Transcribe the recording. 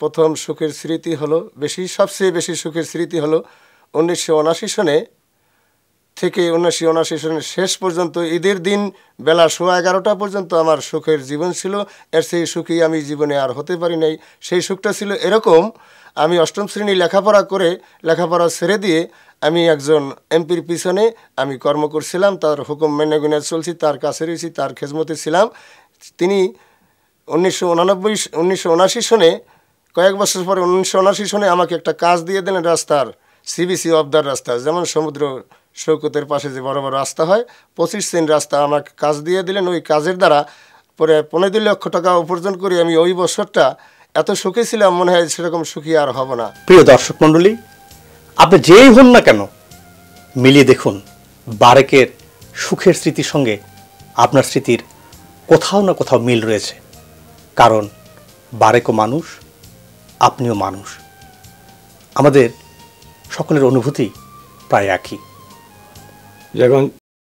প্রথম সুখের স্মৃতি হলো সবচেয়ে বেশি সুখের স্মৃতি হলো 1979 সনে থেকে 1979 সনের শেষ পর্যন্ত ঈদের দিন বেলা 11:15 পর্যন্ত আমার সুখের জীবন ছিল। এর সেই সুখী আমি জীবনে আর হতে পারি নাই। সেই সুখটা ছিল এরকম, আমি অষ্টম শ্রেণী লেখাপড়া ছেড়ে দিয়ে আমি একজন এমপির পিছনে আমি কর্ম করছিলাম, তার হুকুম মেনে গুনে চলছি, তার কাছে রয়েছি, তার খেজমতে ছিলাম। তিনি 1979 সনে কয়েক বছর পরে 1979 সনে আমাকে একটা কাজ দিয়ে দিলেন রাস্তার, সিবিসি অবদার রাস্তা, যেমন সমুদ্র সৈকতের পাশে যে বড় বড় রাস্তা হয়, 25 সেন্ট রাস্তা আমাকে কাজ দিয়ে দিলেন। ওই কাজের দ্বারা পরে 15 লক্ষ টাকা উপার্জন করি আমি। ওই বছরটা এত সুখী ছিলাম, মনে হয় সেরকম সুখী আর হব না। প্রিয় দর্শক মণ্ডলী, আপনি যেই হন না কেন, মিলিয়ে দেখুন বারেকের সুখের স্মৃতির সঙ্গে আপনার স্মৃতির কোথাও না কোথাও মিল রয়েছে। কারণ বারেকও মানুষ, আপনিও মানুষ, আমাদের সকলের অনুভূতি প্রায় একই। যখন